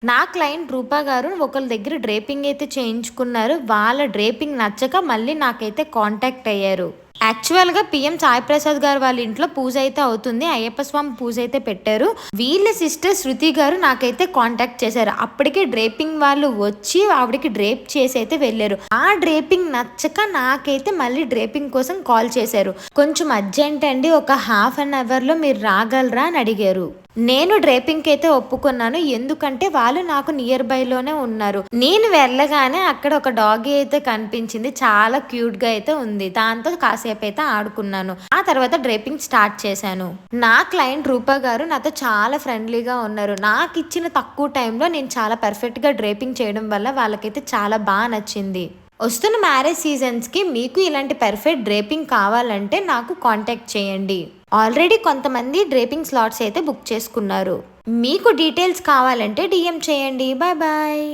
నా క్లయింట్ రూపా గారు ఒకళ్ళ దగ్గర డ్రేపింగ్ అయితే చేయించుకున్నారు. వాళ్ళ డ్రేపింగ్ నచ్చక మళ్ళీ నాకైతే కాంటాక్ట్ అయ్యారు. యాక్చువల్‌గా పీఎం సాయి ప్రసాద్ గారు వాళ్ళ ఇంట్లో పూజ అయితే అవుతుంది. అయ్యప్ప స్వామి పూజ అయితే పెట్టారు. వీళ్ళ సిస్టర్ శృతి గారు నాకైతే కాంటాక్ట్ చేశారు. అప్పటికే డ్రేపింగ్ వాళ్ళు వచ్చి ఆవిడకి డ్రేప్ చేసి అయితే వెళ్ళారు. ఆ డ్రేపింగ్ నచ్చక నాకైతే మళ్ళీ డ్రేపింగ్ కోసం కాల్ చేశారు. కొంచెం అర్జెంట్ అండి, ఒక హాఫ్ అన్ అవర్‌లో మీరు రాగలరా అని అడిగారు. నేను డ్రేపింగ్కి అయితే ఒప్పుకున్నాను. ఎందుకంటే వాళ్ళు నాకు నియర్ బైలోనే ఉన్నారు. నేను వెళ్ళగానే అక్కడ ఒక డాగీ అయితే కనిపించింది. చాలా క్యూట్‌గా అయితే ఉంది. దాంతో కాసేపు అయితే ఆడుకున్నాను. ఆ తర్వాత డ్రేపింగ్ స్టార్ట్ చేశాను. నా క్లయింట్ రూపా గారు నాతో చాలా ఫ్రెండ్లీగా ఉన్నారు. నాకు ఇచ్చిన తక్కువ టైంలో నేను చాలా పర్ఫెక్ట్‌గా డ్రేపింగ్ చేయడం వల్ల వాళ్ళకైతే చాలా బాగా నచ్చింది. వస్తున్న మ్యారేజ్ సీజన్స్‌కి మీకు ఇలాంటి పర్ఫెక్ట్ డ్రేపింగ్ కావాలంటే నాకు కాంటాక్ట్ చేయండి. ఆల్రెడీ కొంతమంది డ్రేపింగ్ స్లాట్స్ అయితే బుక్ చేసుకున్నారు. మీకు డీటెయిల్స్ కావాలంటే డీఎం చేయండి. Bye bye.